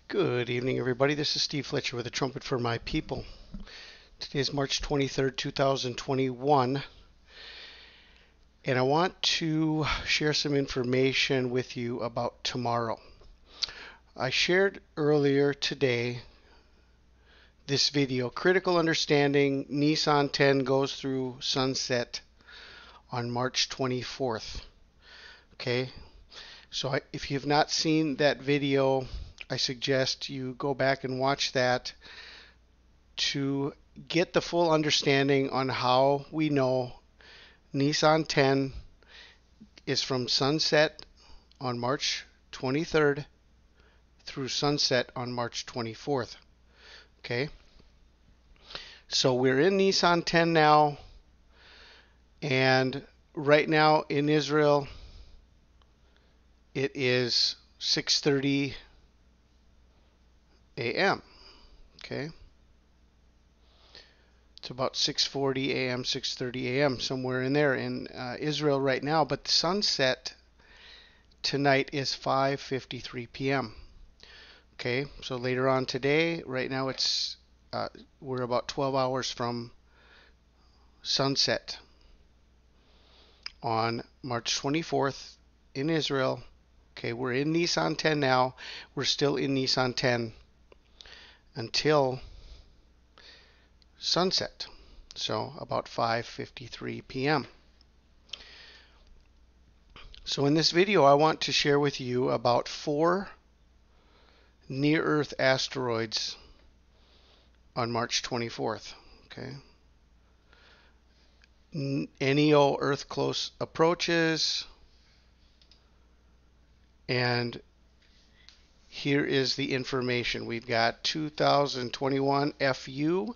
Good evening, everybody. This is Steve Fletcher with a trumpet for my people. Today is March 23rd, 2021, and I want to share some information with you about tomorrow. I shared earlier today this video, Critical Understanding Nissan 10 goes through sunset on March 24th. Okay, so if you've not seen that video, I suggest you go back and watch that to get the full understanding on how we know Nissan 10 is from sunset on March 23rd through sunset on March 24th. Okay, so we're in Nissan 10 now, and right now in Israel it is 6:30 a.m. Okay, it's about 6:40 a.m., 6:30 a.m., somewhere in there in Israel right now, but the sunset tonight is 5:53 p.m. Okay, so later on today, right now we're about 12 hours from sunset on March 24th in Israel. Okay, we're in Nissan 10 now. We're still in Nissan 10 until sunset, so about 5:53 p.m. So in this video, I want to share with you about 4 near-Earth asteroids on March 24th. Okay, NEO Earth close approaches, and here is the information. We've got 2021 FU,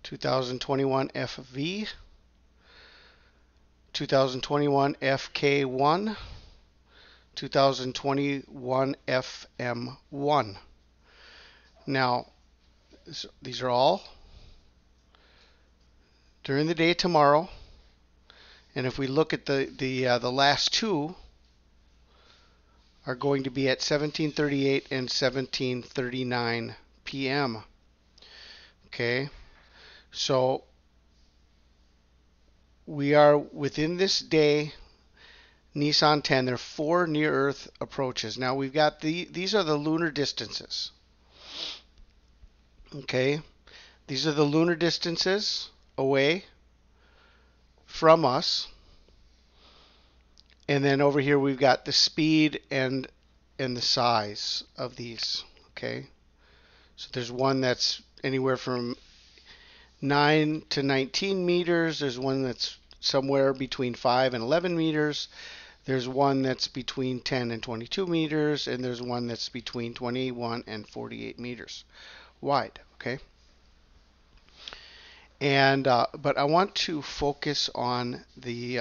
2021 FV, 2021 FK1, 2021 FM1. Now, these are all during the day tomorrow, and if we look at the last two are going to be at 17:38 and 17:39 p.m. Okay, so we are within this day Nissan 10. There are 4 near-Earth approaches. Now we've got these are the lunar distances. Okay, these are the lunar distances away from us, and then over here we've got the speed and the size of these. Okay, so there's one that's anywhere from 9 to 19 meters. There's one that's somewhere between 5 and 11 meters. There's one that's between 10 and 22 meters, and there's one that's between 21 and 48 meters wide. Okay, and but I want to focus on the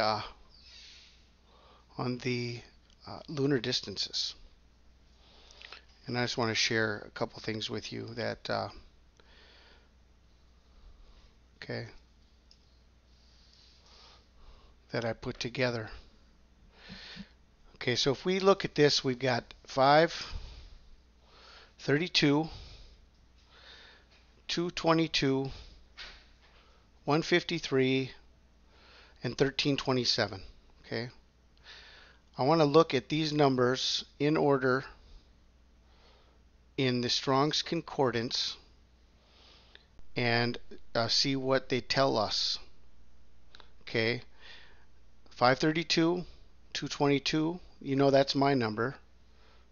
lunar distances, and I just want to share a couple things with you that okay, that I put together. Okay, so if we look at this, we've got 5:32, 2:22, 1:53, and 13:27. Okay, I want to look at these numbers in order in the Strong's Concordance and see what they tell us. Okay, 5:32, 2:22, you know that's my number,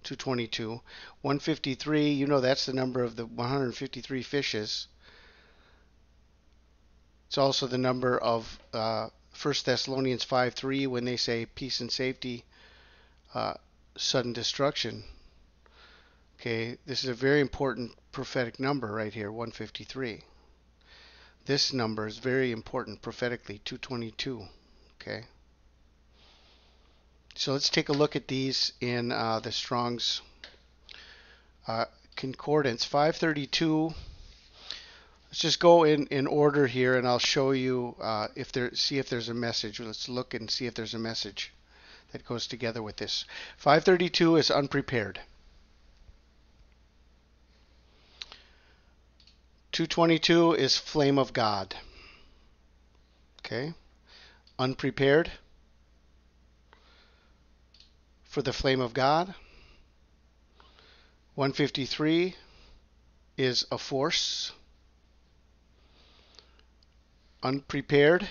222. 153, you know that's the number of the 153 fishes. It's also the number of 1 Thessalonians 5:3 when they say peace and safety, sudden destruction. Okay, this is a very important prophetic number right here, 153. This number is very important prophetically, 222. Okay, so let's take a look at these in the Strong's Concordance. 532. Let's just go in order here, and I'll show you see if there's a message. Let's look and see if there's a message that goes together with this. 532 is unprepared. 222 is flame of God. Okay. Unprepared for the flame of God. 153 is a force. Unprepared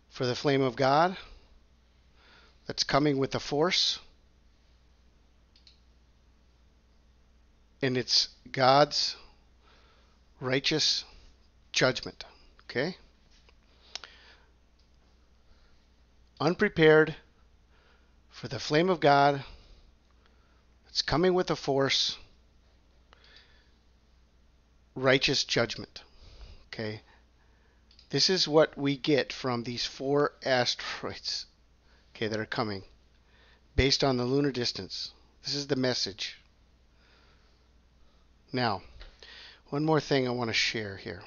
for the flame of God. That's coming with a force. And it's God's righteous judgment. Okay? Unprepared for the flame of God. It's coming with a force. Righteous judgment. Okay? This is what we get from these 4 asteroids, okay, that are coming based on the lunar distance. This is the message. Now, one more thing I want to share here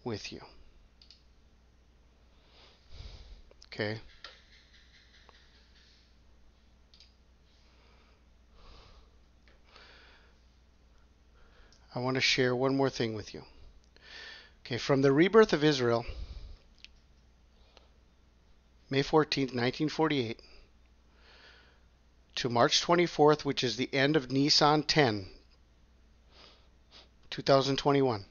with you. Okay. I want to share one more thing with you. Okay, from the rebirth of Israel, May 14th, 1948, to March 24th, which is the end of Nisan 10, 2021,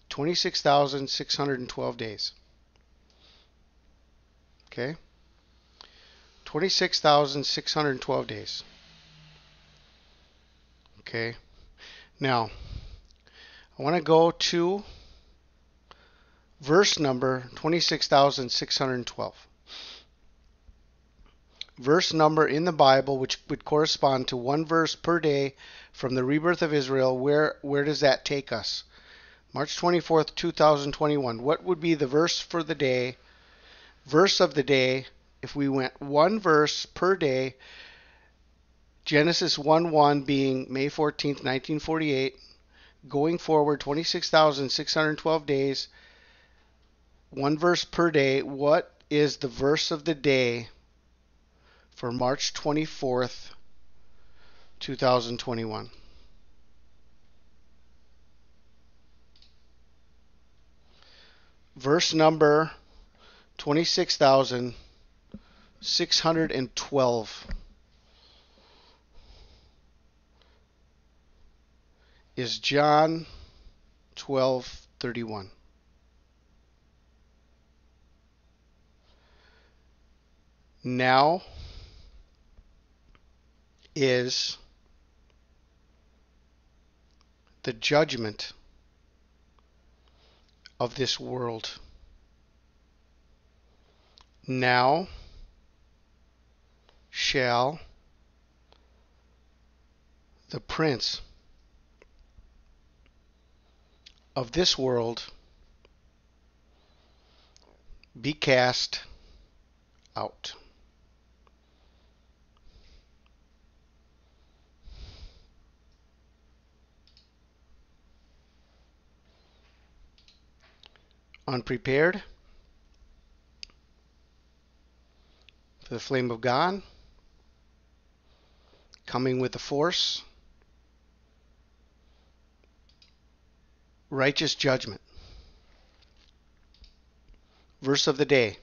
26,612 days. Okay? 26,612 days. Okay? Now, I want to go to verse number 26,612. Verse number in the Bible, which would correspond to one verse per day from the rebirth of Israel. Where does that take us? March 24th, 2021. What would be the verse for the day, verse of the day, if we went one verse per day? Genesis 1:1 being May 14th, 1948. Going forward, 26,612 days, one verse per day. What is the verse of the day for March 24th, 2021? Verse number 26,612 is John 12:31. Now is the judgment of this world. Now shall the prince of this world be cast out. Unprepared for the flame of God, coming with the force, righteous judgment. Verse of the day.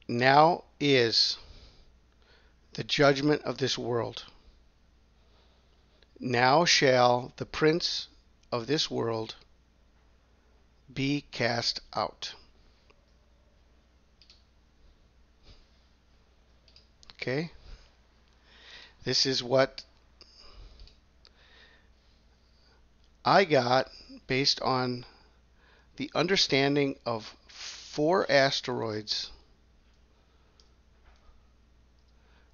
Now is the judgment of this world. Now shall the prince of this world be cast out. Okay? This is what I got based on the understanding of 4 asteroids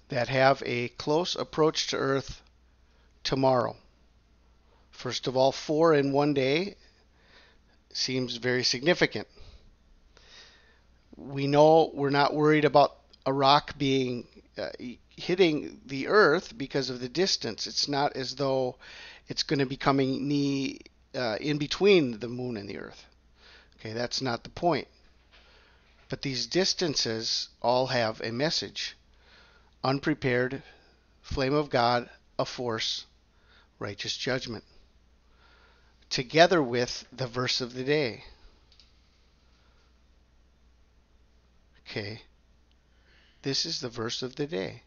that have a close approach to Earth tomorrow. First of all, 4 in one day seems very significant. We know we're not worried about a rock being hitting the Earth because of the distance. It's not as though it's going to be coming in between the moon and the Earth. Okay, that's not the point. But these distances all have a message. Unprepared flame of God, a force, righteous judgment. Together with the verse of the day. Okay, this is the verse of the day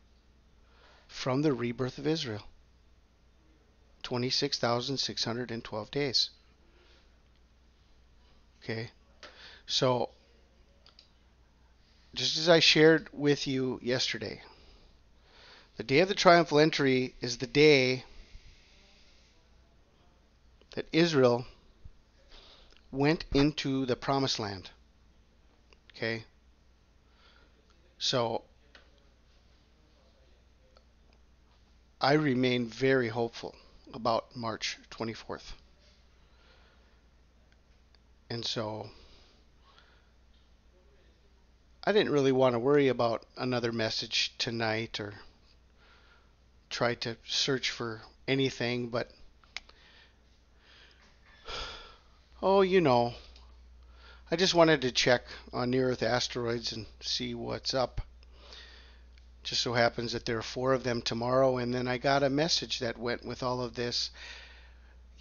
from the rebirth of Israel. 26,612 days. Okay, so just as I shared with you yesterday, the day of the triumphal entry is the day that Israel went into the promised land. Okay, so I remain very hopeful about March 24th. And so I didn't really want to worry about another message tonight or try to search for anything, but I just wanted to check on near-Earth asteroids and see what's up. Just so happens that there are 4 of them tomorrow, and then I got a message that went with all of this.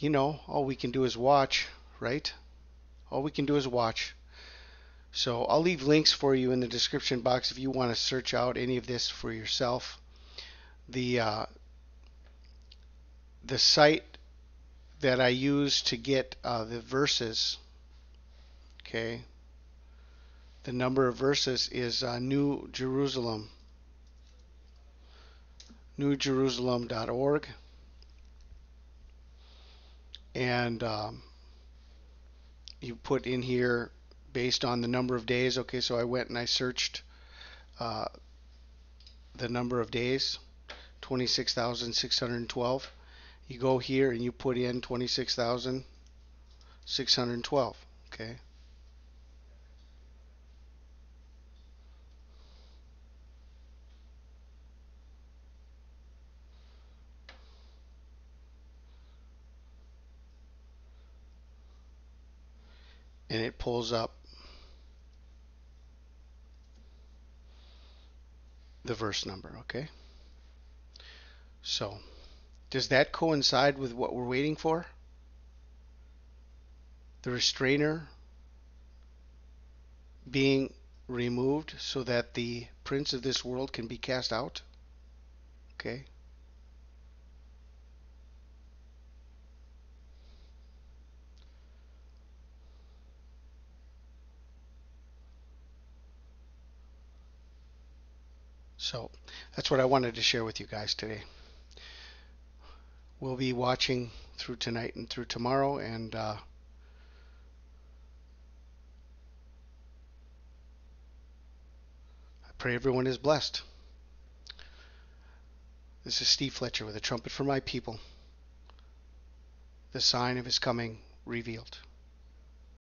All we can do is watch, right? All we can do is watch. So I'll leave links for you in the description box if you want to search out any of this for yourself. The site that I use to get the verses, okay, the number of verses is New Jerusalem, newjerusalem.org, and you put in here based on the number of days. Okay, so I went and I searched the number of days, 26,612. You go here and you put in 26,612. Okay. And it pulls up the verse number. Okay. So, does that coincide with what we're waiting for? The restrainer being removed so that the prince of this world can be cast out? Okay. So that's what I wanted to share with you guys today. We'll be watching through tonight and through tomorrow, and I pray everyone is blessed. This is Steve Fletcher with a trumpet for my people, the sign of his coming revealed.